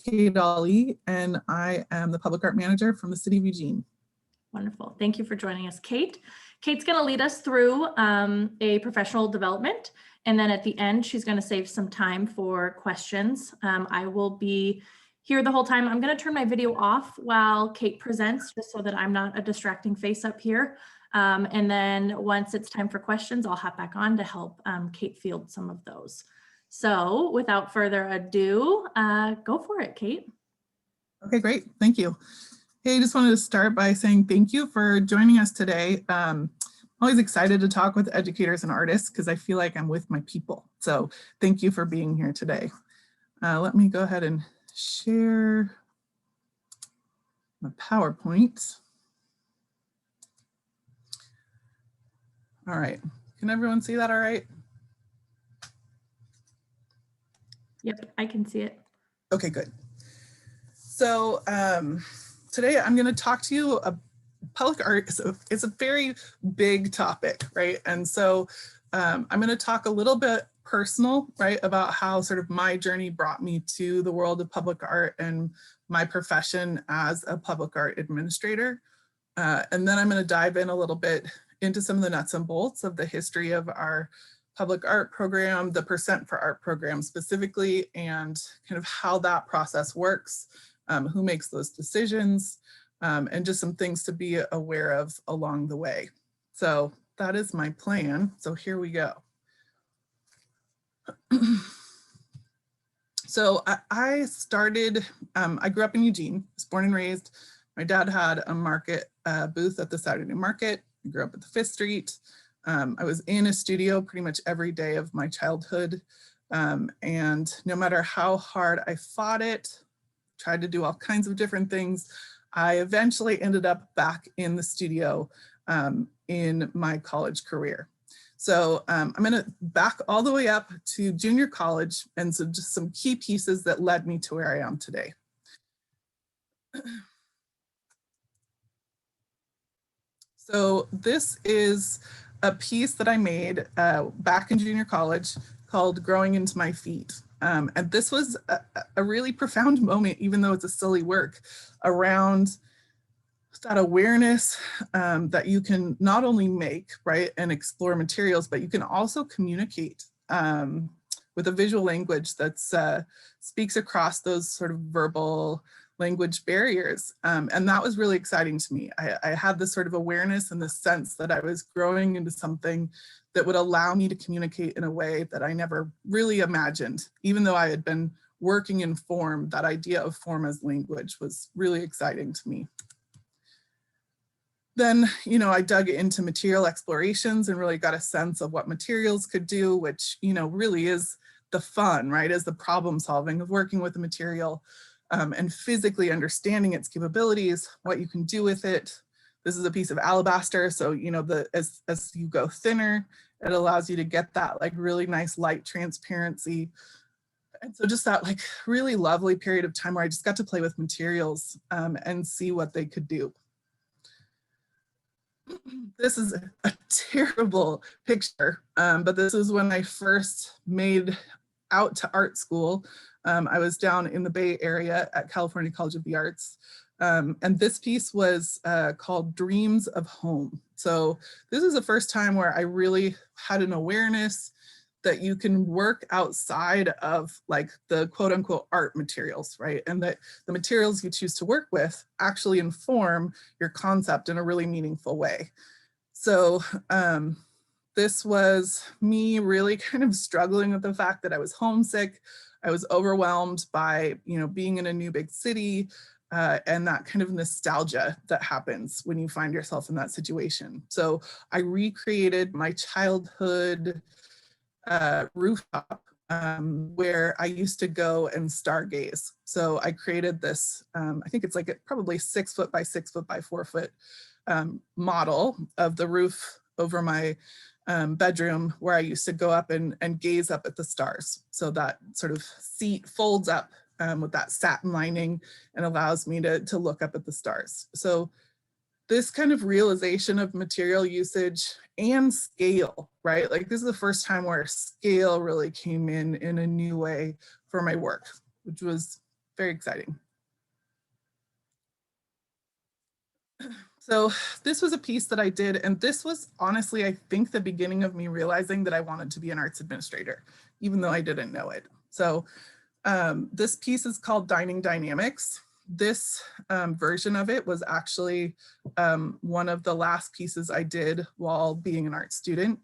Kate Ollie, and I am the Public Art Manager from the City of Eugene. Wonderful. Thank you for joining us, Kate. Kate's going to lead us through a professional development, and then at the end, she's going to save some time for questions. I will be here the whole time. I'm going to turn my video off while Kate presents, just so that I'm not a distracting face up here. And then once it's time for questions, I'll hop back on to help Kate field some of those. So without further ado, go for it, Kate. Okay, great. Thank you. Hey, I just wanted to start by saying thank you for joining us today. I'm always excited to talk with educators and artists because I feel like I'm with my people. So thank you for being here today. Let me go ahead and share my PowerPoint. All right. Can everyone see that all right? Yep, I can see it. Okay, good. So today I'm going to talk to you about public art. So it's a very big topic, right? And so I'm going to talk a little bit personal, right, about how sort of my journey brought me to the world of public art and my profession as a public art administrator. And then I'm going to dive in a little bit into some of the nuts and bolts of the history of our public art program, the Percent for Art program specifically, and kind of how that process works, who makes those decisions, and just some things to be aware of along the way. So that is my plan. So here we go. So I started, I grew up in Eugene, was born and raised. My dad had a market booth at the Saturday Market. I grew up at the 5th Street. I was in a studio pretty much every day of my childhood. And no matter how hard I fought it, tried to do all kinds of different things, I eventually ended up back in the studio in my college career. So I'm going to back all the way up to junior college, and so just some key pieces that led me to where I am today. So this is a piece that I made back in junior college called Growing Into My Feet. And this was a really profound moment, even though it's a silly work, around that awareness that you can not only make, right, and explore materials, but you can also communicate with a visual language that speaks across those sort of verbal language barriers. And that was really exciting to me. I had this sort of awareness and this sense that I was growing into something that would allow me to communicate in a way that I never really imagined. Even though I had been working in form, that idea of form as language was really exciting to me. Then, you know, I dug into material explorations and really got a sense of what materials could do, which, you know, really is the fun, right, is the problem solving of working with a material. And physically understanding its capabilities, what you can do with it. This is a piece of alabaster, so you know, as you go thinner, it allows you to get that like really nice light transparency. And so just that like really lovely period of time where I just got to play with materials and see what they could do. This is a terrible picture, but this is when I first made out to art school. I was down in the Bay Area at California College of the Arts. And this piece was called Dreams of Home. So this is the first time where I really had an awareness that you can work outside of like the quote unquote art materials, right? And that the materials you choose to work with actually inform your concept in a really meaningful way. So this was me really kind of struggling with the fact that I was homesick. I was overwhelmed by, you know, being in a new big city and that kind of nostalgia that happens when you find yourself in that situation. So I recreated my childhood rooftop where I used to go and stargaze. So I created this, I think it's like probably 6 foot by 6 foot by 4 foot model of the roof over my bedroom where I used to go up and gaze up at the stars. So that sort of seat folds up with that satin lining and allows me to look up at the stars. So this kind of realization of material usage and scale, right? Like this is the first time where scale really came in a new way for my work, which was very exciting. So this was a piece that I did, and this was honestly, I think, the beginning of me realizing that I wanted to be an arts administrator, even though I didn't know it. So this piece is called Dining Dynamics. This version of it was actually one of the last pieces I did while being an art student.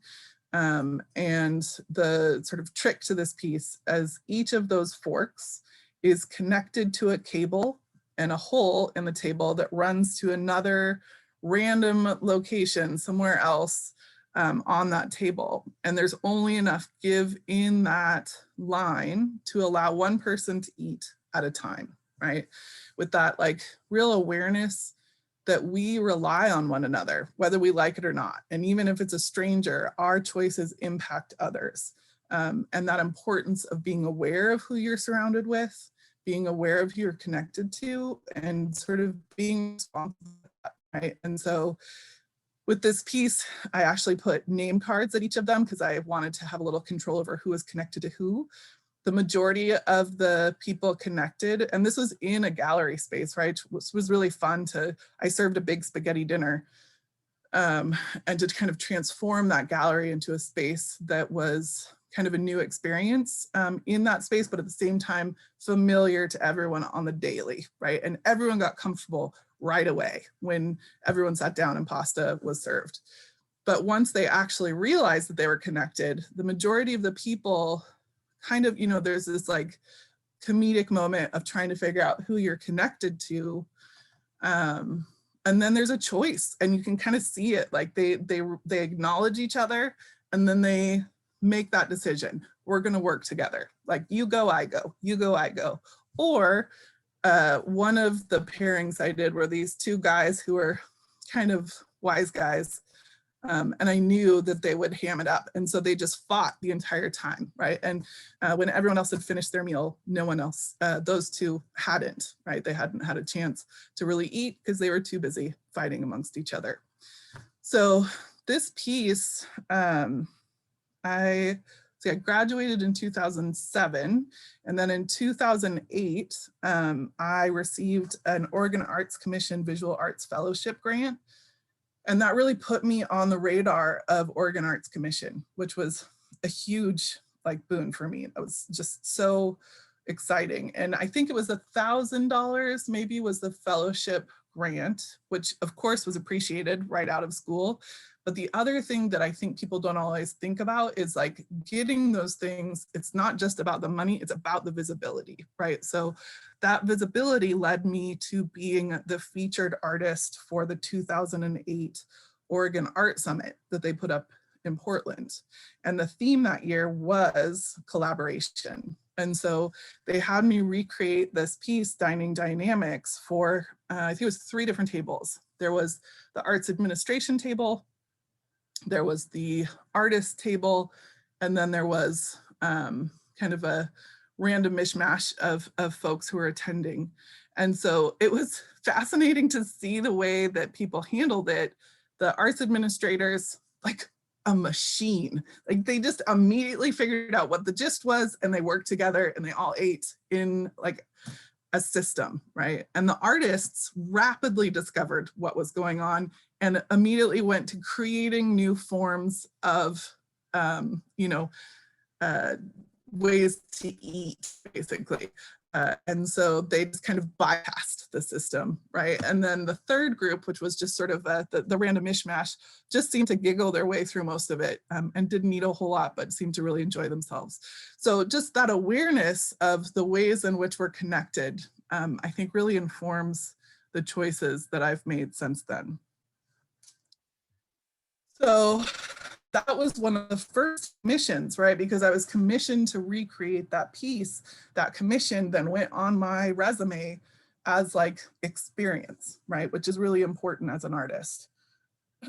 And the sort of trick to this piece is each of those forks is connected to a cable and a hole in the table that runs to another random location somewhere else on that table. And there's only enough give in that line to allow one person to eat at a time, right? With that like real awareness that we rely on one another, whether we like it or not. And even if it's a stranger, our choices impact others. And that importance of being aware of who you're surrounded with, being aware of who you're connected to, and sort of being responsible for that, right? And so with this piece, I actually put name cards at each of them because I wanted to have a little control over who was connected to who. The majority of the people connected, and this was in a gallery space, right? Which was really fun I served a big spaghetti dinner and to kind of transform that gallery into a space that was kind of a new experience in that space, but at the same time, familiar to everyone on the daily, right? And everyone got comfortable right away when everyone sat down and pasta was served. But once they actually realized that they were connected, the majority of the people kind of, there's this like comedic moment of trying to figure out who you're connected to. And then there's a choice and you can kind of see it, like they acknowledge each other and then they make that decision. We're going to work together. Like you go, I go, you go, I go. Or one of the pairings I did were these two guys who were kind of wise guys. And I knew that they would ham it up. And so they just fought the entire time, right? And when everyone else had finished their meal, no one else, those two hadn't, right? They hadn't had a chance to really eat because they were too busy fighting amongst each other. So this piece, I graduated in 2007. And then in 2008, I received an Oregon Arts Commission Visual Arts Fellowship grant. And that really put me on the radar of Oregon Arts Commission, which was a huge like boon for me. It was just so exciting. And I think it was $1,000 maybe was the fellowship grant, which of course was appreciated right out of school. But the other thing that I think people don't always think about is like getting those things. It's not just about the money, it's about the visibility, right? So that visibility led me to being the featured artist for the 2008 Oregon Art Summit that they put up in Portland. And the theme that year was collaboration. And so they had me recreate this piece, Dining Dynamics, for, I think it was 3 different tables. There was the arts administration table, there was the artist table, and then there was kind of a random mishmash of folks who were attending. And so it was fascinating to see the way that people handled it. The arts administrators, like a machine, like they just immediately figured out what the gist was and they worked together and they all ate in like a system, right? And the artists rapidly discovered what was going on and immediately went to creating new forms of, ways to eat, basically. And so they just kind of bypassed the system, right? And then the third group, which was just sort of the random mishmash, just seemed to giggle their way through most of it and didn't eat a whole lot, but seemed to really enjoy themselves. So just that awareness of the ways in which we're connected, I think really informs the choices that I've made since then. So that was one of the first missions, right? Because I was commissioned to recreate that piece. That commission then went on my resume as like experience, right? Which is really important as an artist.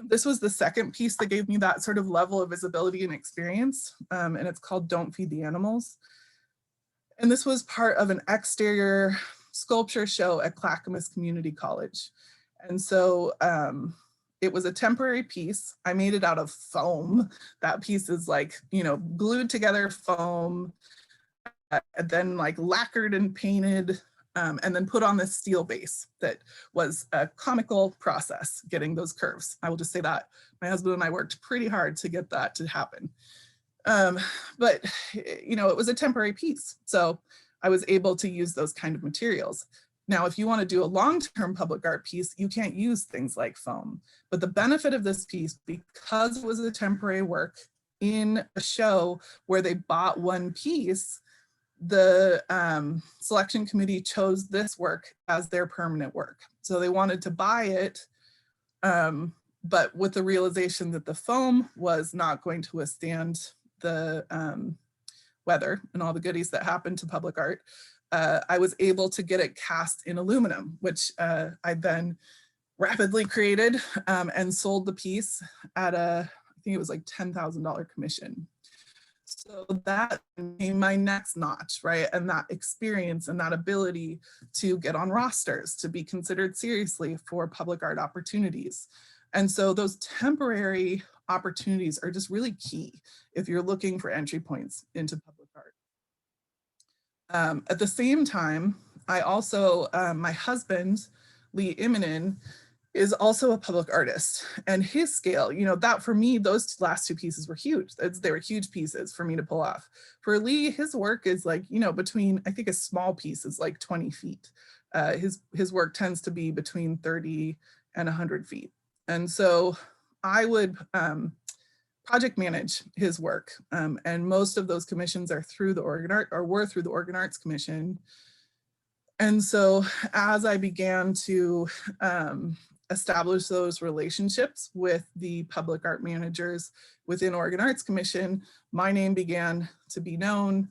This was the second piece that gave me that sort of level of visibility and experience. And it's called Don't Feed the Animals. And this was part of an exterior sculpture show at Clackamas Community College. And so, it was a temporary piece. I made it out of foam. That piece is like, glued together foam, and then like lacquered and painted. and then put on this steel base that was a comical process getting those curves. I will just say that my husband and I worked pretty hard to get that to happen. But it was a temporary piece. So I was able to use those kind of materials. Now, if you want to do a long-term public art piece, you can't use things like foam. But the benefit of this piece, because it was a temporary work in a show where they bought one piece, the selection committee chose this work as their permanent work. So they wanted to buy it, but with the realization that the foam was not going to withstand the weather and all the goodies that happen to public art, I was able to get it cast in aluminum, which I then rapidly created and sold the piece at I think it was like $10,000 commission. So that became my next notch, right? And that experience and that ability to get on rosters, to be considered seriously for public art opportunities. And so those temporary opportunities are just really key if you're looking for entry points into public art. At the same time, I also, my husband, Lee Immonen, is also a public artist, and his scale, that for me, those last two pieces were huge. They were huge pieces for me to pull off. For Lee, his work is like, between, I think a small piece is like 20 feet. His work tends to be between 30 and 100 feet. And so I would project manage his work. And most of those commissions are through the Oregon Art, or were through the Oregon Arts Commission. And so as I began to establish those relationships with the public art managers within Oregon Arts Commission, my name began to be known.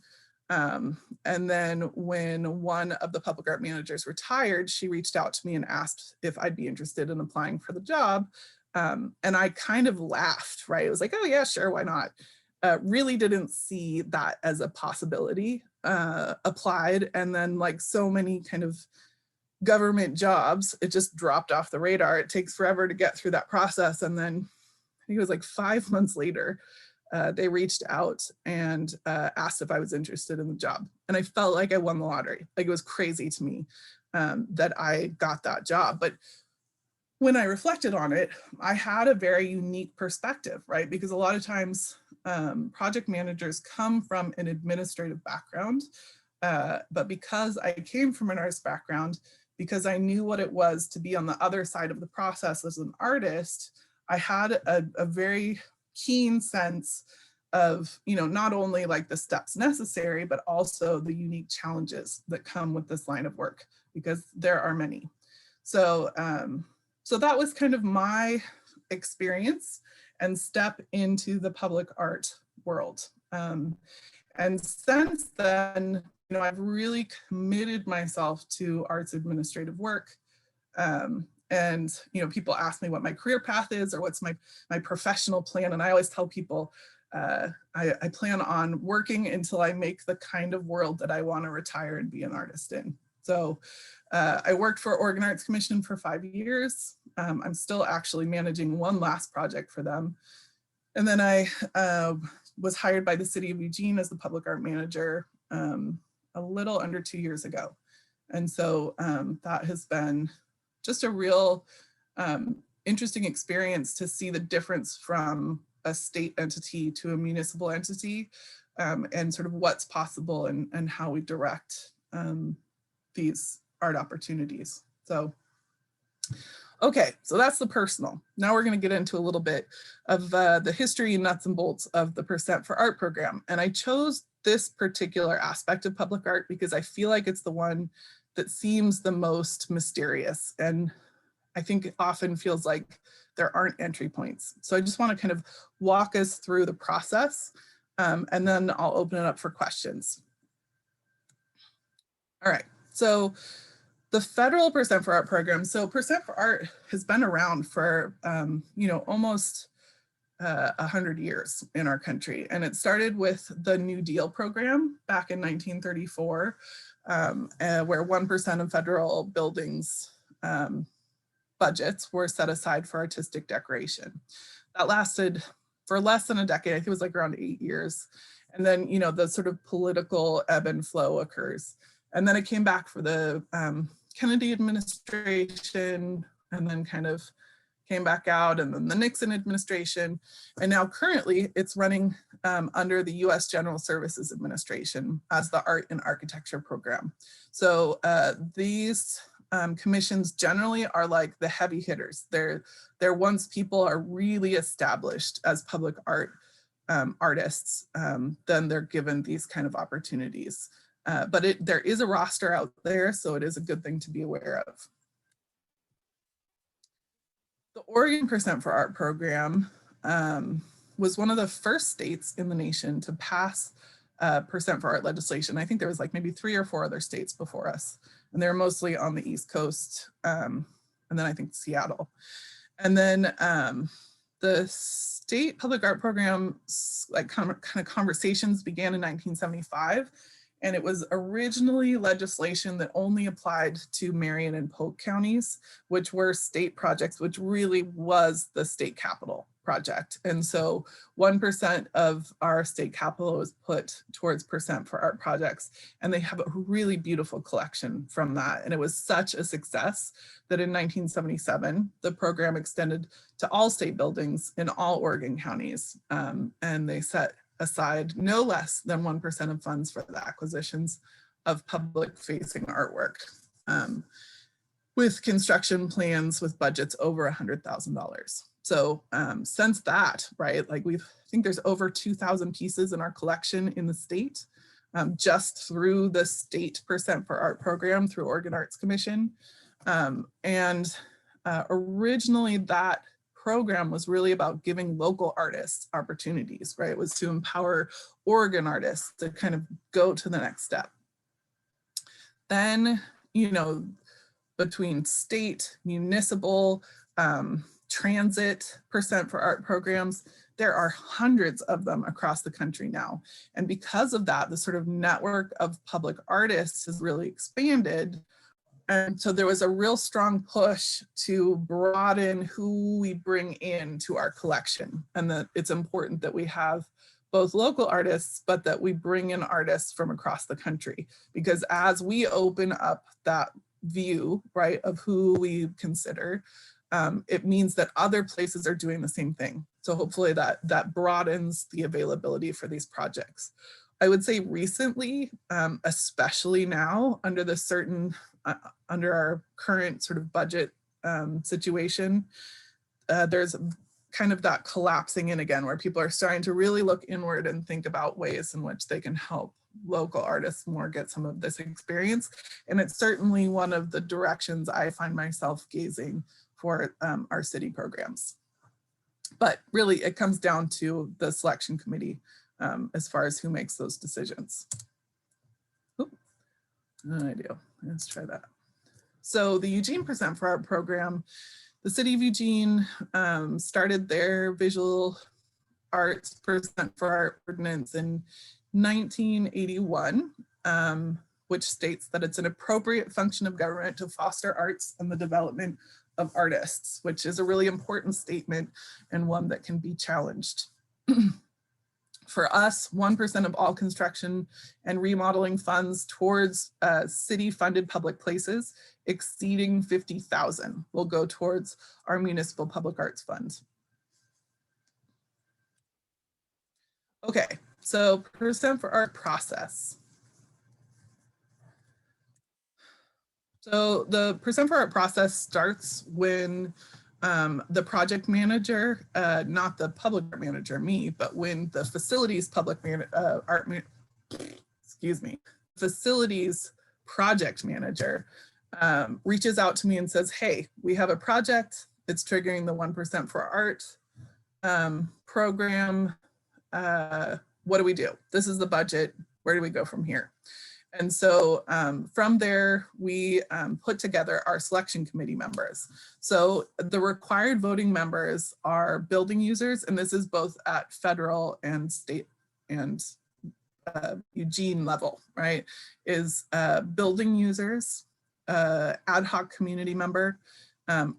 And then when one of the public art managers retired, she reached out to me and asked if I'd be interested in applying for the job. And I kind of laughed, right? It was like, oh yeah, sure, why not? Really didn't see that as a possibility, applied. And then like so many kind of government jobs, it just dropped off the radar. It takes forever to get through that process. And then I think it was like 5 months later, they reached out and asked if I was interested in the job. And I felt like I won the lottery. Like it was crazy to me that I got that job. But when I reflected on it, I had a very unique perspective, right? Because a lot of times project managers come from an administrative background, but because I came from an arts background, because I knew what it was to be on the other side of the process as an artist, I had a very keen sense of, not only like the steps necessary, but also the unique challenges that come with this line of work, because there are many. So, so that was kind of my experience and step into the public art world. And since then, I've really committed myself to arts administrative work. And people ask me what my career path is or what's my professional plan. And I always tell people, I plan on working until I make the kind of world that I want to retire and be an artist in. So I worked for Oregon Arts Commission for 5 years. I'm still actually managing one last project for them. And then I was hired by the city of Eugene as the public art manager a little under 2 years ago. And so that has been just a real interesting experience to see the difference from a state entity to a municipal entity and sort of what's possible and how we direct these art opportunities. So, okay, so that's the personal. Now we're going to get into a little bit of the history and nuts and bolts of the Percent for Art program. And I chose this particular aspect of public art because I feel like it's the one that seems the most mysterious. And I think it often feels like there aren't entry points. So I just want to kind of walk us through the process and then I'll open it up for questions. All right, so the federal Percent for Art program. So Percent for Art has been around for, almost 100 years in our country. And it started with the New Deal program back in 1934, where 1% of federal buildings budgets were set aside for artistic decoration. That lasted for less than a decade. I think it was like around 8 years. And then, the sort of political ebb and flow occurs. And then it came back for the Kennedy administration, and then kind of came back out, and then the Nixon administration. And now currently it's running under the US General Services Administration as the Art and Architecture program. So these commissions generally are like the heavy hitters. They're once people are really established as public art artists, then they're given these kind of opportunities. But there is a roster out there, so it is a good thing to be aware of. The Oregon Percent for Art program was one of the first states in the nation to pass Percent for Art legislation. I think there was like maybe 3 or 4 other states before us, and they're mostly on the East Coast, and then I think Seattle. And then the state public art program, like kind of conversations began in 1975. And it was originally legislation that only applied to Marion and Polk counties, which were state projects, which really was the state capital project. And so 1% of our state capital was put towards Percent for Art projects. And they have a really beautiful collection from that. And it was such a success that in 1977, the program extended to all state buildings in all Oregon counties. And they set aside no less than 1% of funds for the acquisitions of public facing artwork, with construction plans with budgets over $100,000. So since that, right, like I think there's over 2,000 pieces in our collection in the state, just through the state Percent for Art program through Oregon Arts Commission. Originally that program was really about giving local artists opportunities, right? It was to empower Oregon artists to kind of go to the next step. Then, you know, between state, municipal, transit Percent for Art programs, there are hundreds of them across the country now. And because of that, the sort of network of public artists has really expanded. And so there was a real strong push to broaden who we bring in to our collection, and that it's important that we have both local artists, but that we bring in artists from across the country. Because as we open up that view, right, of who we consider, it means that other places are doing the same thing. So hopefully that broadens the availability for these projects. I would say recently, especially now under the under our current sort of budget situation, there's kind of that collapsing in again, where people are starting to really look inward and think about ways in which they can help local artists more get some of this experience. And it's certainly one of the directions I find myself gazing for our city programs. But really it comes down to the selection committee as far as who makes those decisions. Oop, no idea. Let's try that. So the Eugene Percent for Art program, the city of Eugene started their visual arts Percent for Art ordinance in 1981, which states that it's an appropriate function of government to foster arts and the development of artists, which is a really important statement and one that can be challenged. For us, 1% of all construction and remodeling funds towards city-funded public places exceeding 50,000 will go towards our municipal public arts fund. Okay, so Percent for Art process. So the Percent for Art process starts when the project manager, not the public art manager, me, but when the facilities facilities project manager reaches out to me and says, hey, we have a project, it's triggering the 1% for Art program. What do we do? This is the budget. Where do we go from here? And so from there, we put together our selection committee members. So the required voting members are building users, and this is both at federal and state and Eugene level, right? Is building users, ad hoc community member,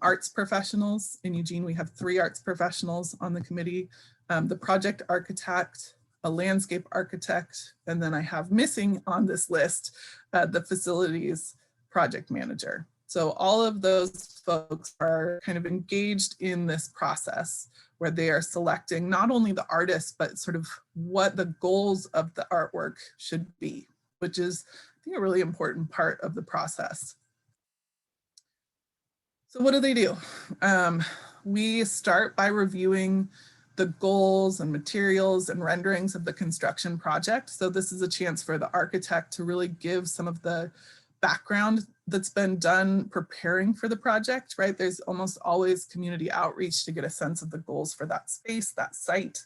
arts professionals. In Eugene, we have 3 arts professionals on the committee, the project architect, a landscape architect, and then I have missing on this list, the facilities project manager. So all of those folks are kind of engaged in this process where they are selecting not only the artist, but sort of what the goals of the artwork should be, which is, I think, a really important part of the process. So what do? We start by reviewing the goals and materials and renderings of the construction project. So this is a chance for the architect to really give some of the background that's been done preparing for the project, right? There's almost always community outreach to get a sense of the goals for that space, that site,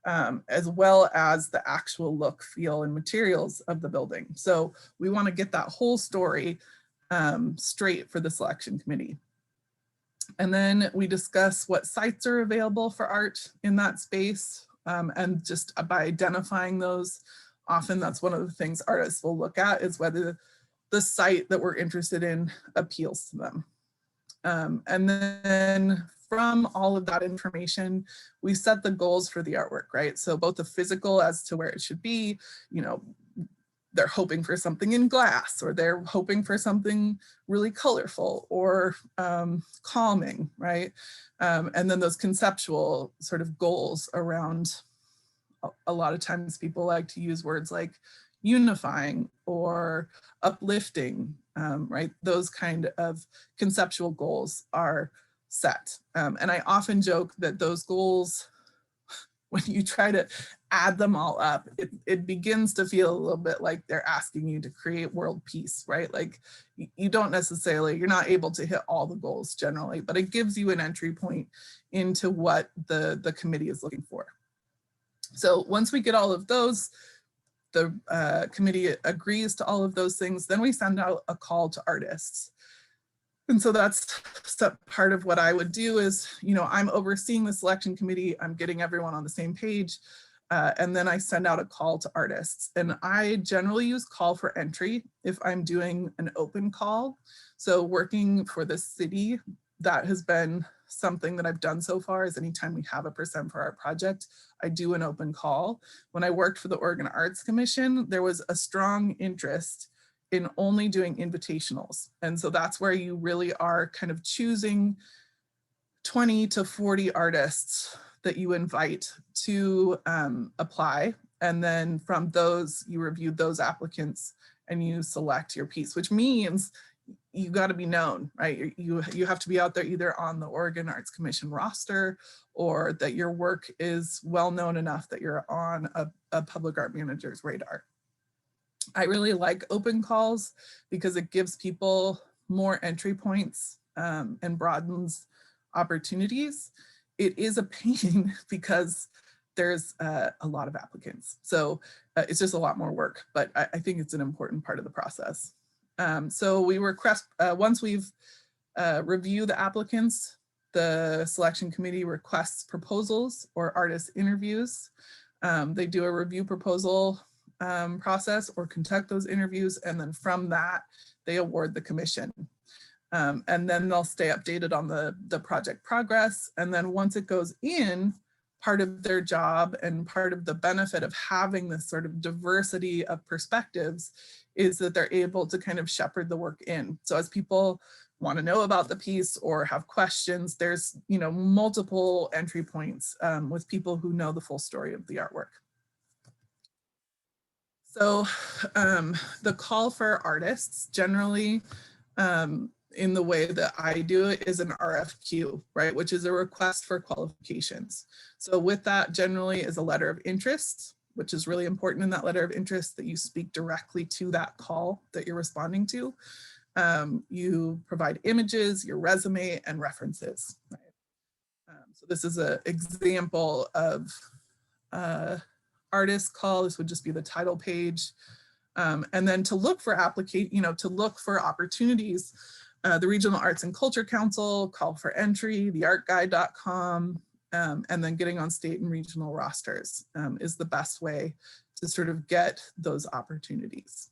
as well as the actual look, feel, and materials of the building. So we want to get that whole story straight for the selection committee. And then we discuss what sites are available for art in that space. And just by identifying those, often that's one of the things artists will look at, is whether the site that we're interested in appeals to them. And then from all of that information, we set the goals for the artwork, right? So both the physical as to where it should be, you know, they're hoping for something in glass, or they're hoping for something really colorful or calming, right? And then those conceptual sort of goals around, a lot of times people like to use words like unifying or uplifting, right? Those kind of conceptual goals are set. And I often joke that those goals, when you try to add them all up, it begins to feel a little bit like they're asking you to create world peace, right? Like you don't necessarily, you're not able to hit all the goals generally, but it gives you an entry point into what the committee is looking for. So once we get all of those, the committee agrees to all of those things, then we send out a call to artists. And so that's part of what I would do is, you know, I'm overseeing the selection committee, I'm getting everyone on the same page, and then I send out a call to artists. And I generally use call for entry if I'm doing an open call. So working for the city, that has been something that I've done so far, is anytime we have a Present for Art project, I do an open call. When I worked for the Oregon Arts Commission, there was a strong interest in only doing invitationals. And so that's where you really are kind of choosing 20 to 40 artists that you invite to apply. And then from those, you review those applicants and you select your piece, which means you got to be known, right? You have to be out there either on the Oregon Arts Commission roster, or that your work is well known enough that you're on a public art manager's radar. I really like open calls because it gives people more entry points and broadens opportunities. It is a pain because there's a lot of applicants. So it's just a lot more work, but I think it's an important part of the process. So we request, once we've reviewed the applicants, the selection committee requests proposals or artist interviews. They do a review proposal process or conduct those interviews, and then from that they award the commission, and then they'll stay updated on the project progress. And then once it goes in, part of their job and part of the benefit of having this sort of diversity of perspectives is that they're able to kind of shepherd the work in. So as people want to know about the piece or have questions, there's, you know, multiple entry points with people who know the full story of the artwork. So the call for artists generally, in the way that I do it, is an RFQ, right? Which is a request for qualifications. So with that generally is a letter of interest, which is really important in that letter of interest that you speak directly to that call that you're responding to. You provide images, your resume, and references, right? So this is an example of artist call. This would just be the title page. And then to look for to look for opportunities, the Regional Arts and Culture Council, call for entry, theartguide.com, and then getting on state and regional rosters is the best way to sort of get those opportunities.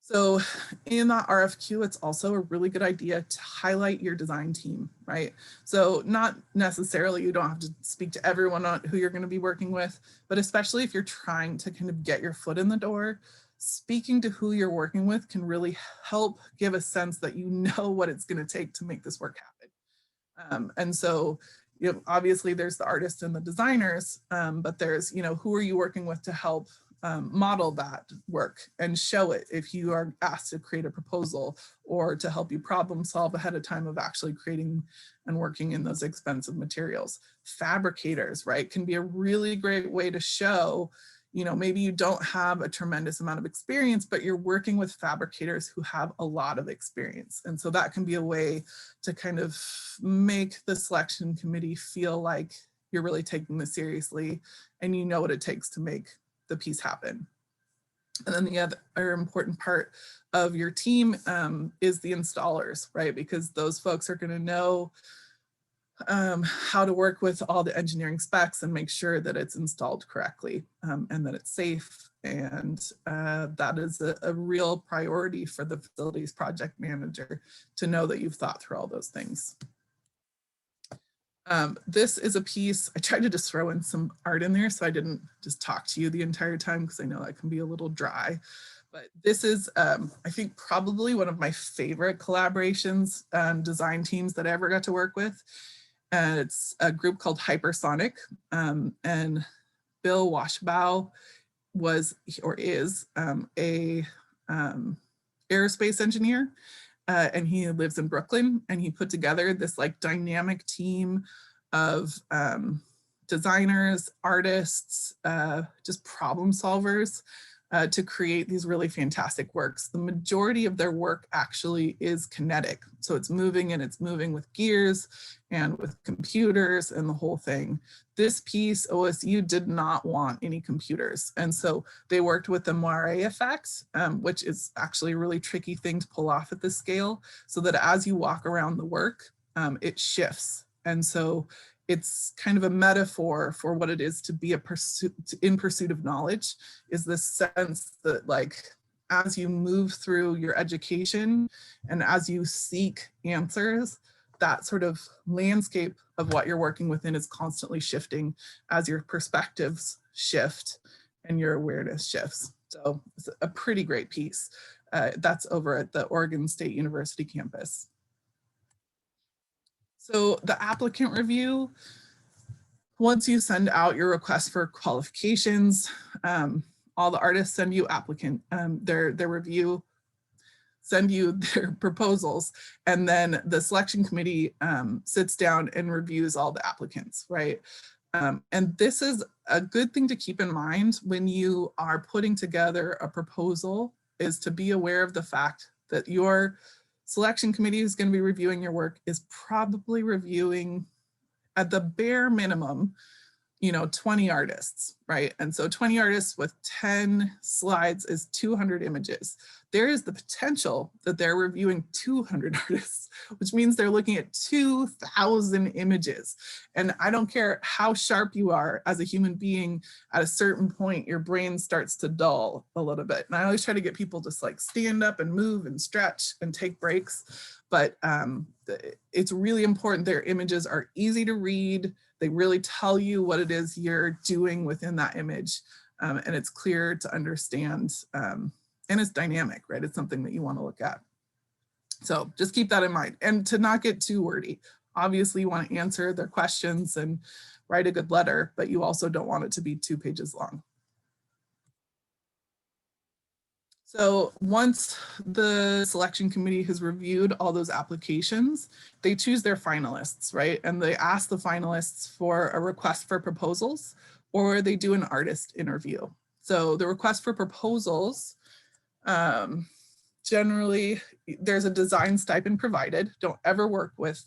So in that RFQ, it's also a really good idea to highlight your design team, right? So not necessarily, you don't have to speak to everyone on who you're going to be working with, but especially if you're trying to kind of get your foot in the door, speaking to who you're working with can really help give a sense that you know what it's going to take to make this work happen. And so, you know, obviously there's the artists and the designers, but there's, you know, who are you working with to help model that work and show it if you are asked to create a proposal or to help you problem solve ahead of time of actually creating and working in those expensive materials. Fabricators, right, can be a really great way to show, you know, maybe you don't have a tremendous amount of experience, but you're working with fabricators who have a lot of experience. And so that can be a way to kind of make the selection committee feel like you're really taking this seriously and you know what it takes to make the piece happen. And then the other important part of your team is the installers, right? Because those folks are going to know how to work with all the engineering specs and make sure that it's installed correctly and that it's safe. And that is a real priority for the facilities project manager to know that you've thought through all those things. This is a piece, I tried to just throw in some art in there so I didn't just talk to you the entire time because I know that can be a little dry. But this is, I think, probably one of my favorite collaborations, design teams that I ever got to work with. And it's a group called Hypersonic. And Bill Washbaugh was, or is, a aerospace engineer. And he lives in Brooklyn, and he put together this like dynamic team of designers, artists, just problem solvers to create these really fantastic works. The majority of their work actually is kinetic. So it's moving, and it's moving with gears and with computers and the whole thing. This piece, OSU did not want any computers. And so they worked with the moire effect, which is actually a really tricky thing to pull off at this scale, so that as you walk around the work, it shifts. And so it's kind of a metaphor for what it is to be in pursuit of knowledge, is this sense that like, as you move through your education and as you seek answers, that sort of landscape of what you're working within is constantly shifting as your perspectives shift and your awareness shifts. So it's a pretty great piece. That's over at the Oregon State University campus. So the applicant review, once you send out your request for qualifications, all the artists send you their review, send you their proposals, and then the selection committee sits down and reviews all the applicants, right? And this is a good thing to keep in mind when you are putting together a proposal, is to be aware of the fact that your selection committee who's going to be reviewing your work is probably reviewing at the bare minimum, you know, 20 artists, right? And so 20 artists with 10 slides is 200 images. There is the potential that they're reviewing 200 artists, which means they're looking at 2,000 images. And I don't care how sharp you are as a human being, at a certain point, your brain starts to dull a little bit. And I always try to get people to like stand up and move and stretch and take breaks. But it's really important their images are easy to read. They really tell you what it is you're doing within that image. And it's clear to understand. And it's dynamic, right? It's something that you want to look at. So just keep that in mind, and to not get too wordy. Obviously you want to answer their questions and write a good letter, but you also don't want it to be 2 pages long. So once the selection committee has reviewed all those applications, they choose their finalists, right? And they ask the finalists for a request for proposals, or they do an artist interview. So the request for proposals, generally there's a design stipend provided. Don't ever work with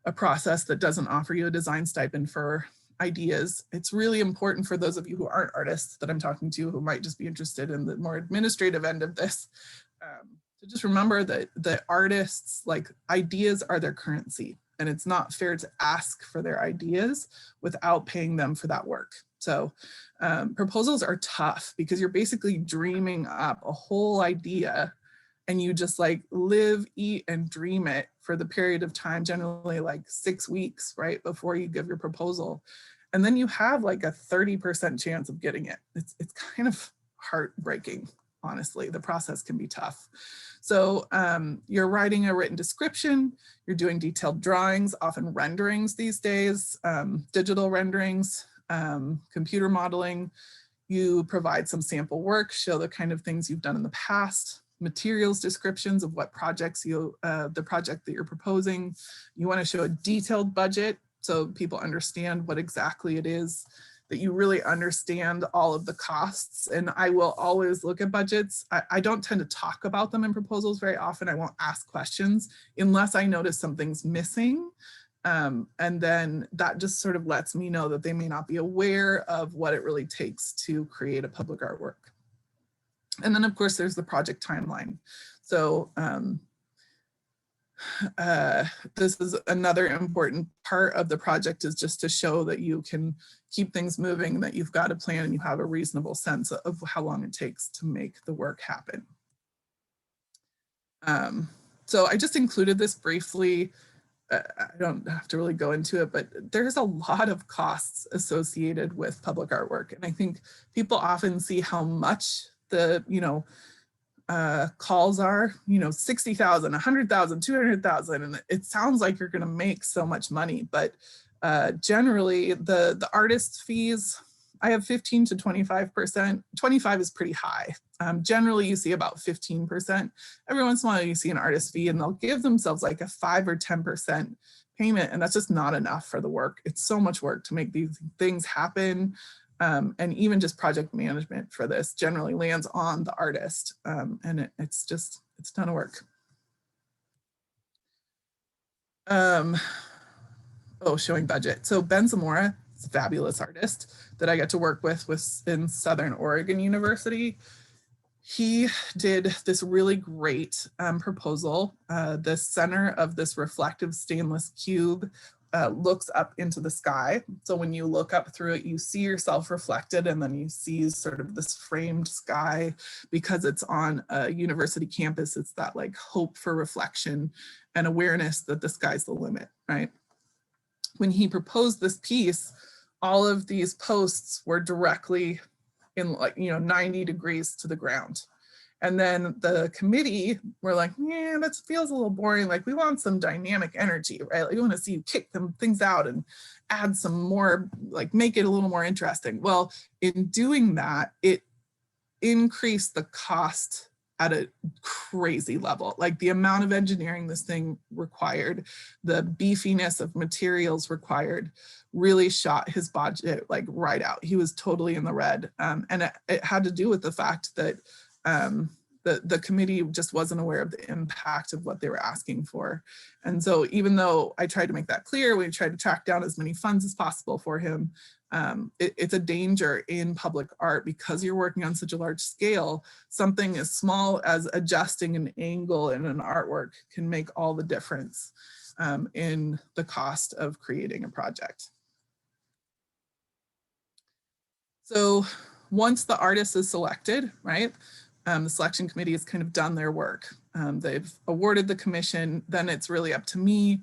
a process that doesn't offer you a design stipend for ideas. It's really important for those of you who aren't artists that I'm talking to, who might just be interested in the more administrative end of this, to just remember that the artists, like, ideas are their currency, and it's not fair to ask for their ideas without paying them for that work. So proposals are tough because you're basically dreaming up a whole idea and you just like live, eat, and dream it for the period of time, generally like 6 weeks, right, before you give your proposal. And then you have like a 30% chance of getting it. It's kind of heartbreaking, honestly. The process can be tough. So you're writing a written description, you're doing detailed drawings, often renderings these days, digital renderings, computer modeling. You provide some sample work, show the kind of things you've done in the past, materials descriptions of what projects the project that you're proposing. You want to show a detailed budget so people understand what exactly it is, that you really understand all of the costs. And I will always look at budgets. I don't tend to talk about them in proposals very often. I won't ask questions unless I notice something's missing. And then that just sort of lets me know that they may not be aware of what it really takes to create a public artwork. And then of course there's the project timeline. So this is another important part of the project, is just to show that you can keep things moving, that you've got a plan and you have a reasonable sense of how long it takes to make the work happen. So I just included this briefly. I don't have to really go into it, but there's a lot of costs associated with public artwork. And I think people often see how much the, calls are, 60,000, 100,000, 200,000, and it sounds like you're going to make so much money, but generally the artist fees, I have 15 to 25%. 25 is pretty high. Generally you see about 15%. Every once in a while you see an artist fee and they'll give themselves like a 5 or 10% payment, and that's just not enough for the work. It's so much work to make these things happen. And even just project management for this generally lands on the artist. And it's a ton of work. Showing budget. So Ben Zamora is a fabulous artist that I get to work with in Southern Oregon University. He did this really great proposal. The center of this reflective stainless cube looks up into the sky. So when you look up through it, you see yourself reflected, and then you see sort of this framed sky. Because it's on a university campus, it's that like hope for reflection and awareness that the sky's the limit, right? When he proposed this piece, all of these posts were directly in 90 degrees to the ground. And then the committee were like, yeah, that feels a little boring. Like, we want some dynamic energy, right? Like, we want to see you kick things out and add some more, like make it a little more interesting. Well, in doing that, it increased the cost at a crazy level. Like the amount of engineering this thing required, the beefiness of materials required, really shot his budget like right out. He was totally in the red. And it had to do with the fact that the committee just wasn't aware of the impact of what they were asking for. And so even though I tried to make that clear, we tried to track down as many funds as possible for him, it's a danger in public art because you're working on such a large scale. Something as small as adjusting an angle in an artwork can make all the difference in the cost of creating a project. So once the artist is selected, right, the selection committee has kind of done their work. They've awarded the commission. Then it's really up to me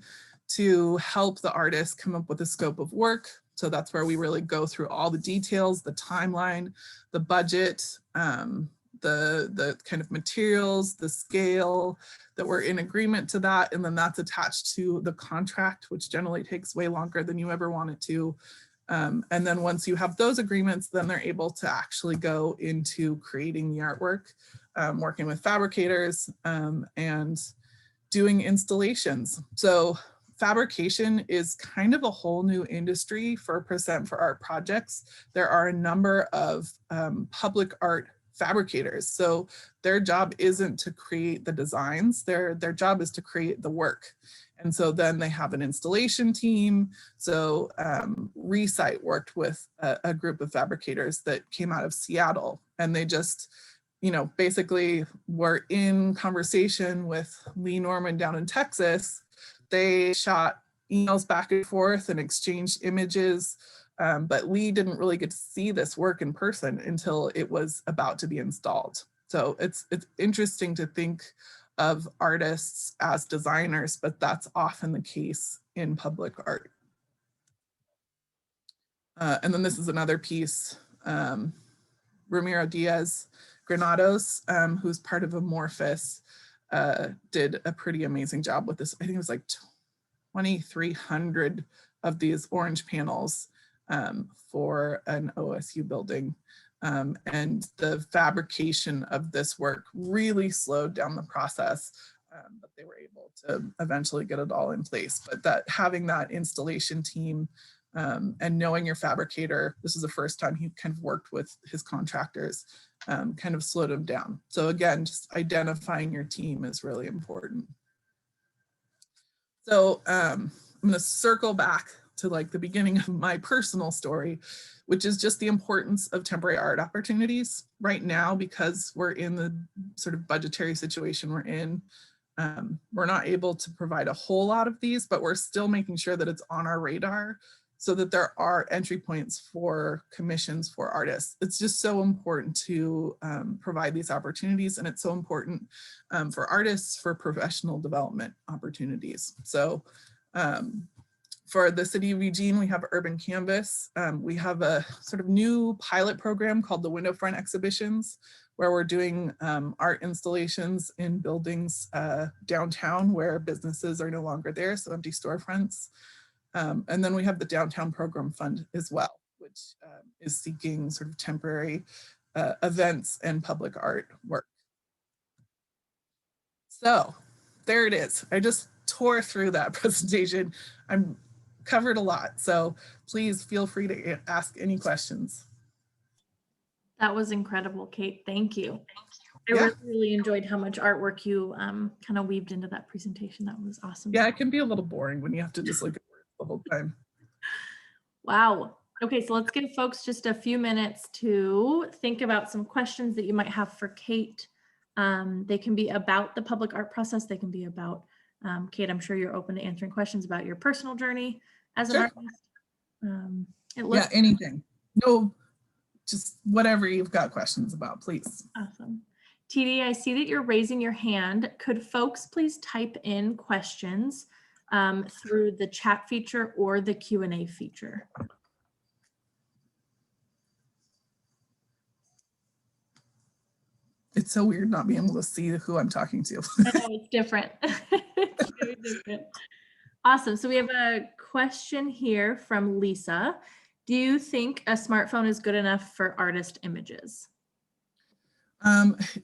to help the artist come up with a scope of work. So that's where we really go through all the details, the timeline, the budget, the kind of materials, the scale, that we're in agreement to that. And then that's attached to the contract, which generally takes way longer than you ever want it to. And then once you have those agreements, then they're able to actually go into creating the artwork, working with fabricators and doing installations. So fabrication is kind of a whole new industry for Percent for Art projects. There are a number of public art fabricators. So their job isn't to create the designs, their job is to create the work. And so then they have an installation team. So Recite worked with a group of fabricators that came out of Seattle, and they just, basically were in conversation with Lee Norman down in Texas. They shot emails back and forth and exchanged images But we didn't really get to see this work in person until it was about to be installed. So it's interesting to think of artists as designers, but that's often the case in public art. And then this is another piece, Ramiro Diaz Granados, who's part of Amorphous, did a pretty amazing job with this. I think it was like 2,300 of these orange panels for an OSU building. And the fabrication of this work really slowed down the process, but they were able to eventually get it all in place. But that having that installation team and knowing your fabricator, this is the first time he kind of worked with his contractors, kind of slowed him down. So again, just identifying your team is really important. So I'm gonna circle back to like the beginning of my personal story, which is just the importance of temporary art opportunities right now, because we're in the sort of budgetary situation we're in. We're not able to provide a whole lot of these, but we're still making sure that it's on our radar so that there are entry points for commissions for artists. It's just so important to provide these opportunities, and it's so important for artists for professional development opportunities. So for the city of Eugene, we have Urban Canvas. We have a sort of new pilot program called the Window Front Exhibitions, where we're doing art installations in buildings downtown where businesses are no longer there, so empty storefronts. And then we have the Downtown Program Fund as well, which is seeking sort of temporary events and public art work. So there it is. I just tore through that presentation. I'm covered a lot, so please feel free to ask any questions. That was incredible, Kate. Thank you. I Yeah. really enjoyed how much artwork you kind of weaved into that presentation. That was awesome. Yeah, it can be a little boring when you have to just look at words the whole time. Wow. Okay, so let's give folks just a few minutes to think about some questions that you might have for Kate. They can be about the public art process. They can be about, Kate, I'm sure you're open to answering questions about your personal journey as an artist. Yeah, anything. No, just whatever you've got questions about, please. Awesome. TD, I see that you're raising your hand. Could folks please type in questions through the chat feature or the Q&A feature? It's so weird not being able to see who I'm talking to. I know, it's different. It's very different. Awesome. So we have a question here from Lisa. Do you think a smartphone is good enough for artist images?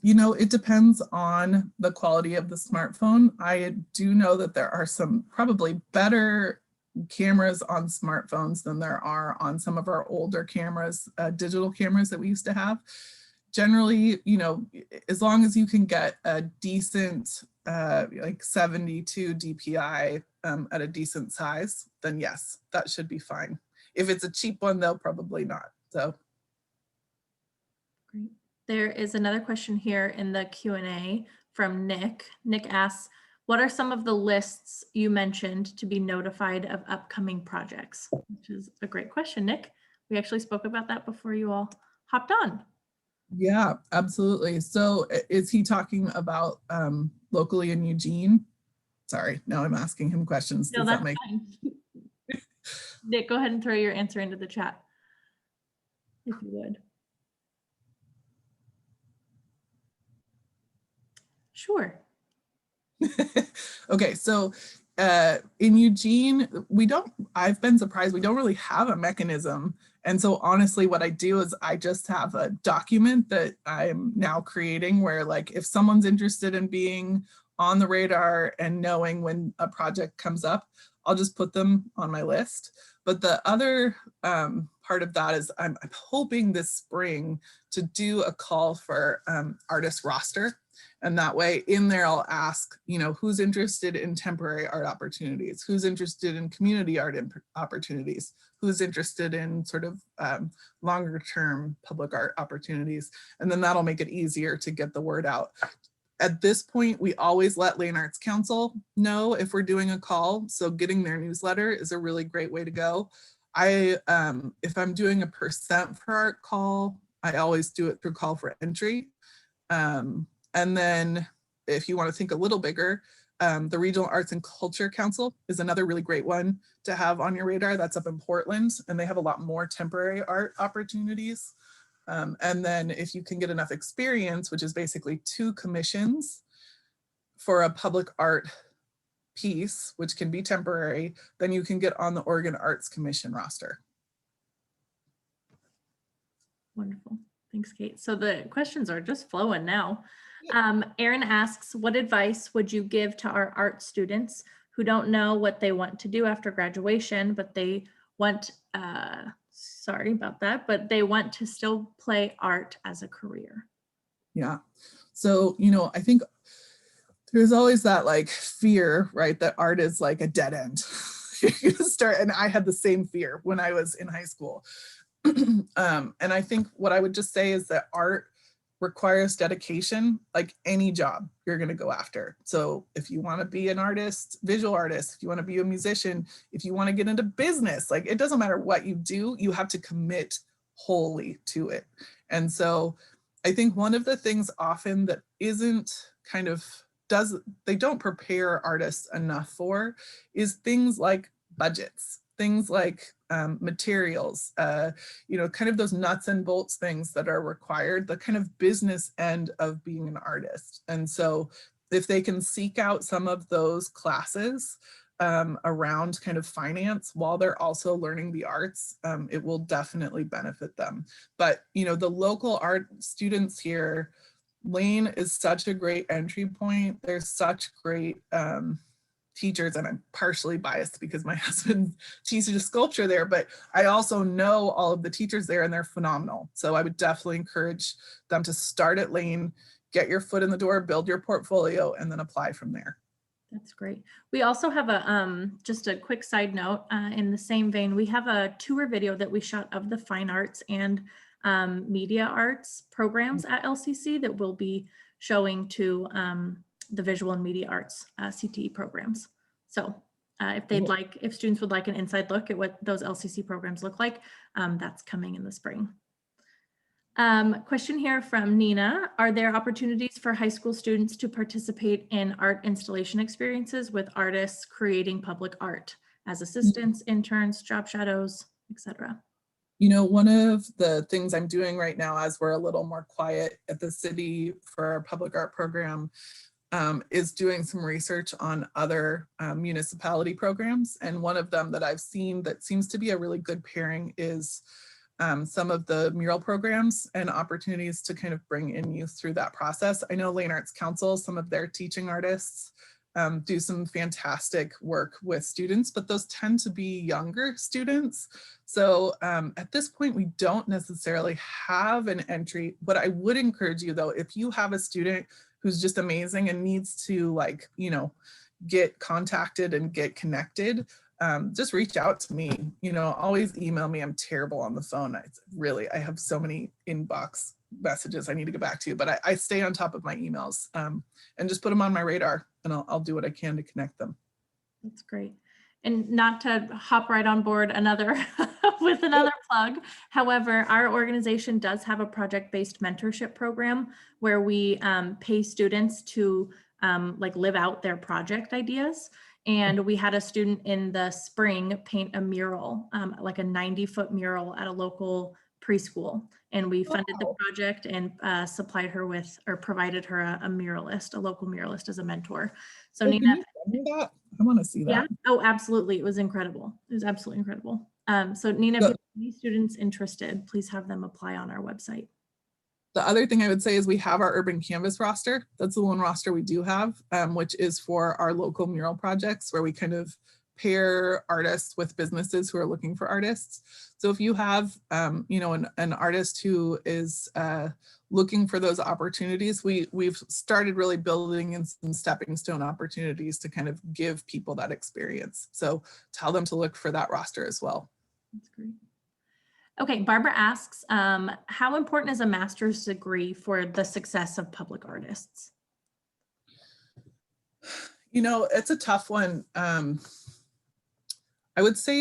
You know, it depends on the quality of the smartphone. I do know that there are some probably better cameras on smartphones than there are on some of our older cameras, digital cameras that we used to have. Generally, you know, as long as you can get a decent, like 72 DPI at a decent size, then yes, that should be fine. If it's a cheap one, though, probably not. So. Great. There is another question here in the Q&A from Nick. Nick asks, what are some of the lists you mentioned to be notified of upcoming projects? Which is a great question, Nick. We actually spoke about that before you all hopped on. Yeah, absolutely. So is he talking about locally in Eugene? Sorry, now I'm asking him questions. No, that's fine. Nick, go ahead and throw your answer into the chat, if you would. Sure. Okay, so in Eugene, I've been surprised, we don't really have a mechanism. And so honestly, what I do is I just have a document that I'm now creating where, like, if someone's interested in being on the radar and knowing when a project comes up, I'll just put them on my list. But the other part of that is I'm hoping this spring to do a call for artist roster. And that way in there, I'll ask, you know, who's interested in temporary art opportunities, who's interested in community art opportunities, who's interested in sort of longer term public art opportunities. And then that'll make it easier to get the word out. At this point, we always let Lane Arts Council know if we're doing a call. So getting their newsletter is a really great way to go. if I'm doing a percent for art call, I always do it through call for entry. And then if you want to think a little bigger, the Regional Arts and Culture Council is another really great one to have on your radar. That's up in Portland, and they have a lot more temporary art opportunities. And then if you can get enough experience, which is basically 2 commissions for a public art piece, which can be temporary, then you can get on the Oregon Arts Commission roster. Wonderful. Thanks, Kate. So the questions are just flowing now. Erin asks, what advice would you give to our art students who don't know what they want to do after graduation, but they want, sorry about that, but they want to still play art as a career? Yeah. So, you know, I think there's always that like fear, right? That art is like a dead end. You start, and I had the same fear when I was in high school. And I think what I would just say is that art requires dedication, like any job you're going to go after. So if you want to be an artist, visual artist, if you want to be a musician, if you want to get into business, like it doesn't matter what you do, you have to commit wholly to it. And so I think one of the things often that isn't kind of they don't prepare artists enough for is things like budgets, things like materials, you know, kind of those nuts and bolts things that are required, the kind of business end of being an artist. And so if they can seek out some of those classes around kind of finance while they're also learning the arts, it will definitely benefit them. But, you know, the local art students here, Lane is such a great entry point. There's such great teachers, and I'm partially biased because my husband teaches sculpture there, but I also know all of the teachers there and they're phenomenal. So I would definitely encourage them to start at Lane, get your foot in the door, build your portfolio, and then apply from there. That's great. We also have a just a quick side note in the same vein. We have a tour video that we shot of the fine arts and media arts programs at LCC that we'll be showing to the visual and media arts CTE programs. So if they'd like, if students would like an inside look at what those LCC programs look like, that's coming in the spring. Question here from Nina. Are there opportunities for high school students to participate in art installation experiences with artists creating public art as assistants, interns, job shadows, etc.? You know, one of the things I'm doing right now, as we're a little more quiet at the city for our public art program, is doing some research on other municipality programs. And one of them that I've seen that seems to be a really good pairing is some of the mural programs and opportunities to kind of bring in youth through that process. I know Lane Arts Council, some of their teaching artists do some fantastic work with students, but those tend to be younger students. So at this point, we don't necessarily have an entry, but I would encourage you though, if you have a student who's just amazing and needs to, like, you know, get contacted and get connected, just reach out to me. You know, always email me. I'm terrible on the phone. I have so many inbox messages I need to get back to you, but I stay on top of my emails and just put them on my radar, and I'll do what I can to connect them. That's great. And not to hop right on board with another plug. However, our organization does have a project-based mentorship program where we pay students to like live out their project ideas. And we had a student in the spring paint a mural, like a 90-foot mural at a local preschool. And we funded the project and supplied her with, or provided her a muralist, a local muralist as a mentor. So Nina, I want to see that. Yeah. Oh, absolutely. It was incredible. It was absolutely incredible. So Nina, if you have any students interested, please have them apply on our website. The other thing I would say is we have our Urban Canvas roster. That's the one roster we do have, which is for our local mural projects where we kind of pair artists with businesses who are looking for artists. So if you have, you know, an artist who is looking for those opportunities, we've started really building in some stepping stone opportunities to kind of give people that experience. So tell them to look for that roster as well. That's great. Okay, Barbara asks, how important is a master's degree for the success of public artists? You know, it's a tough one. I would say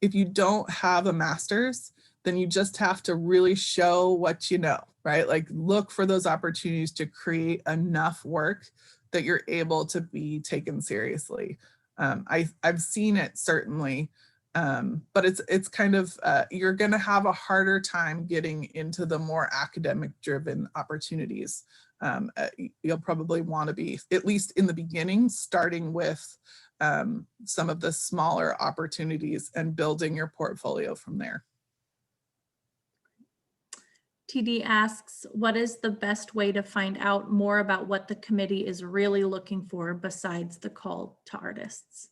if you don't have a master's, then you just have to really show what you know, right? Like look for those opportunities to create enough work that you're able to be taken seriously. I've seen it certainly, but it's kind of, you're gonna have a harder time getting into the more academic driven opportunities. You'll probably wanna be, at least in the beginning, starting with some of the smaller opportunities and building your portfolio from there. TD asks, what is the best way to find out more about what the committee is really looking for besides the call to artists?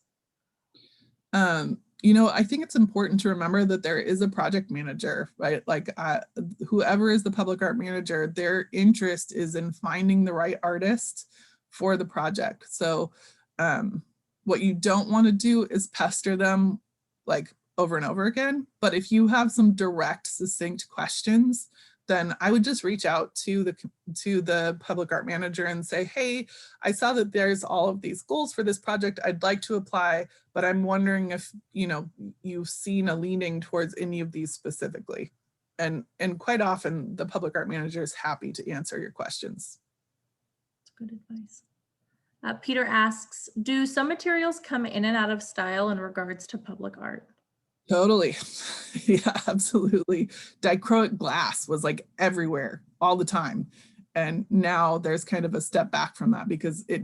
You know, I think it's important to remember that there is a project manager, right? Like whoever is the public art manager, their interest is in finding the right artist for the project. So what you don't want to do is pester them like over and over again. But if you have some direct, succinct questions, then I would just reach out to the public art manager and say, hey, I saw that there's all of these goals for this project. I'd like to apply, but I'm wondering if, you know, you've seen a leaning towards any of these specifically. And quite often the public art manager is happy to answer your questions. That's good advice. Peter asks, do some materials come in and out of style in regards to public art? Totally. Yeah, absolutely. Dichroic glass was like everywhere all the time. And now there's kind of a step back from that because it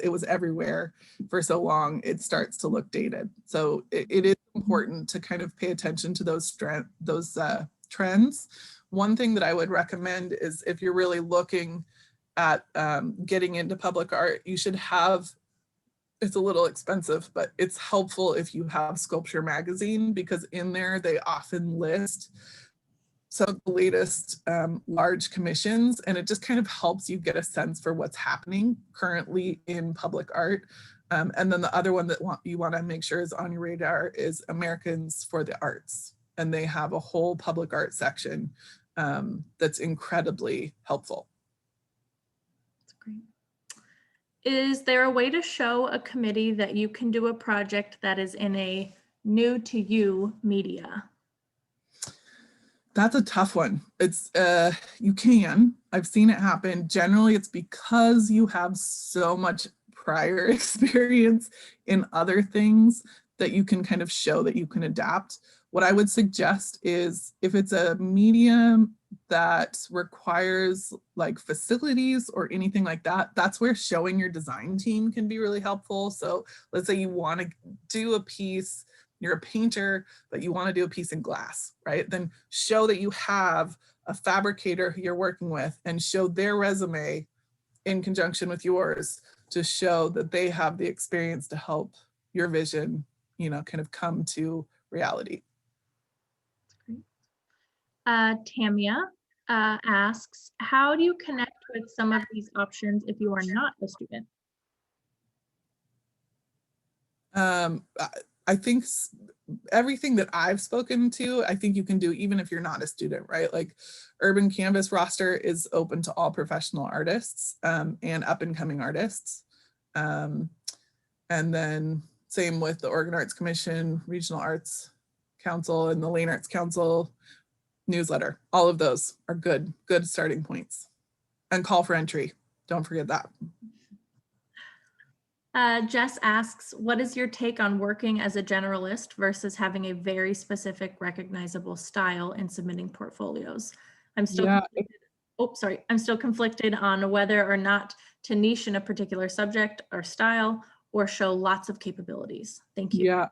was everywhere for so long, it starts to look dated. So it is important to kind of pay attention to those trends. One thing that I would recommend is if you're really looking at getting into public art, you should have, it's a little expensive, but it's helpful if you have Sculpture Magazine, because in there they often list some of the latest large commissions, and it just kind of helps you get a sense for what's happening currently in public art. And then the other one that you want to make sure is on your radar is Americans for the Arts, and they have a whole public art section that's incredibly helpful. That's great. Is there a way to show a committee that you can do a project that is in a new to you media? That's a tough one. It's you can. I've seen it happen. Generally, it's because you have so much prior experience in other things that you can kind of show that you can adapt. What I would suggest is if it's a medium that requires like facilities or anything like that, that's where showing your design team can be really helpful. So let's say you want to do a piece, you're a painter, but you want to do a piece in glass, right? Then show that you have a fabricator who you're working with and show their resume in conjunction with yours to show that they have the experience to help your vision, you know, kind of come to reality. Tamia asks, how do you connect with some of these options if you are not a student? I think everything that I've spoken to, I think you can do even if you're not a student, right? Like Urban Canvas roster is open to all professional artists and up and coming artists. And then same with the Oregon Arts Commission, Regional Arts Council, and the Lane Arts Council newsletter. All of those are good starting points. And call for entry. Don't forget that. Jess asks, what is your take on working as a generalist versus having a very specific recognizable style in submitting portfolios? I'm still I'm still conflicted on whether or not to niche in a particular subject or style or show lots of capabilities. Thank you. Yeah,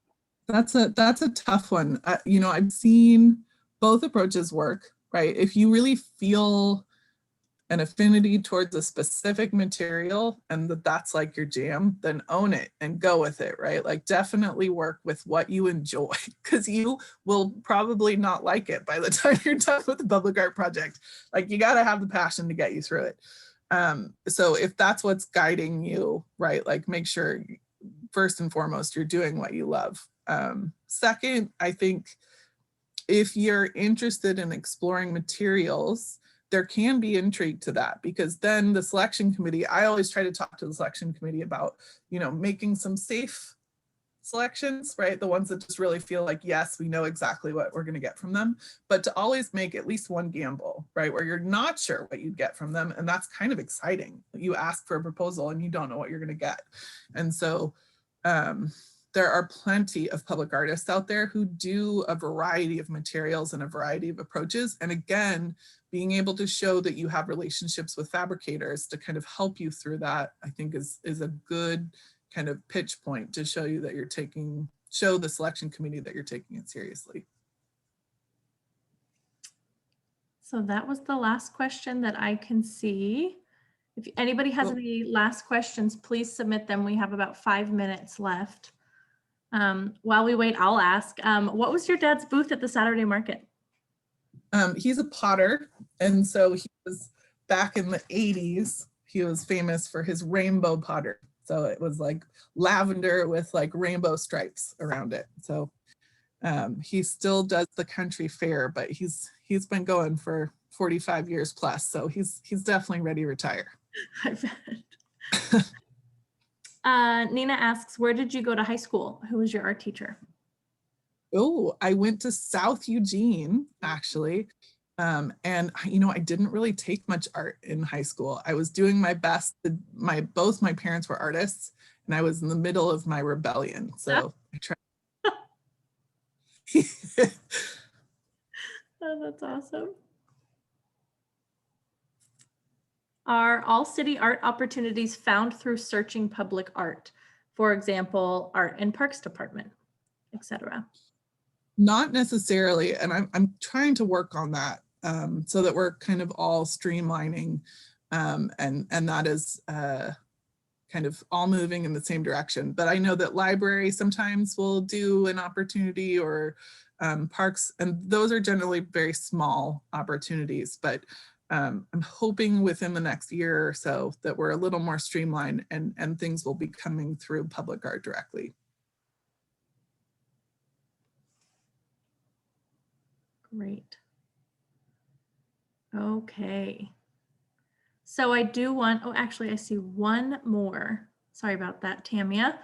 that's a tough one. You know, I've seen both approaches work, right? If you really feel an affinity towards a specific material and that's like your jam, then own it and go with it, right? Like definitely work with what you enjoy, because you will probably not like it by the time you're done with the public art project. Like you got to have the passion to get you through it. So if that's what's guiding you, right, like make sure first and foremost you're doing what you love. Second, I think if you're interested in exploring materials, there can be intrigue to that, because then the selection committee, I always try to talk to the selection committee about, you know, making some safe selections, right? The ones that just really feel like, yes, we know exactly what we're going to get from them, but to always make at least one gamble, right? Where you're not sure what you'd get from them. And that's kind of exciting. You ask for a proposal and you don't know what you're going to get. And so there are plenty of public artists out there who do a variety of materials and a variety of approaches. And again, being able to show that you have relationships with fabricators to kind of help you through that, I think is a good kind of pitch point to show you that you're show the selection committee that you're taking it seriously. So that was the last question that I can see. If anybody has any last questions, please submit them. We have about 5 minutes left. While we wait, I'll ask, what was your dad's booth at the Saturday market? He's a potter. And so he was back in the 80s, he was famous for his rainbow pottery. So it was like lavender with like rainbow stripes around it. So he still does the country fair, but he's been going for 45 years plus. So he's definitely ready to retire. I bet. Nina asks, where did you go to high school? Who was your art teacher? Oh, I went to South Eugene, actually. And you know, I didn't really take much art in high school. I was doing my best. Both my parents were artists, and I was in the middle of my rebellion. So I tried. Oh, that's awesome. Are all city art opportunities found through searching public art? For example, art and parks department, etc. Not necessarily, and I'm trying to work on that so that we're kind of all streamlining, and that is kind of all moving in the same direction. But I know that library sometimes will do an opportunity, or parks, and those are generally very small opportunities. But I'm hoping within the next year or so that we're a little more streamlined, and things will be coming through public art directly. Great. Okay. So I do want, oh, actually I see one more. Sorry about that, Tamia.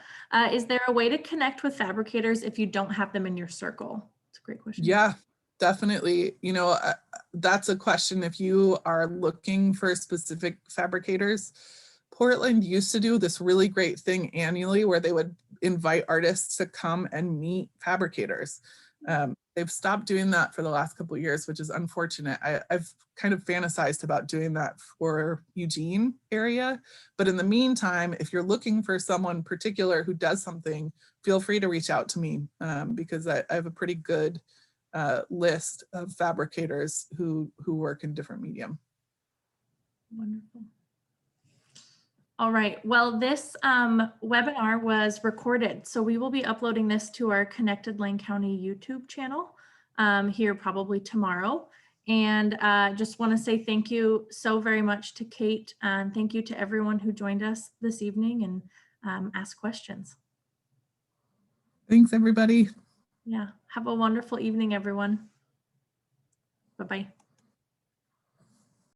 Is there a way to connect with fabricators if you don't have them in your circle? It's a great question. Yeah, definitely. You know, that's a question. If you are looking for specific fabricators, Portland used to do this really great thing annually where they would invite artists to come and meet fabricators. They've stopped doing that for the last couple of years, which is unfortunate. I've kind of fantasized about doing that for Eugene area. But in the meantime, if you're looking for someone particular who does something, feel free to reach out to me because I have a pretty good list of fabricators who work in different medium. Wonderful. All right. Well, this webinar was recorded, so we will be uploading this to our Connected Lane County YouTube channel here probably tomorrow. And just want to say thank you so very much to Kate, and thank you to everyone who joined us this evening and asked questions. Thanks, everybody. Yeah. Have a wonderful evening, everyone. Bye-bye.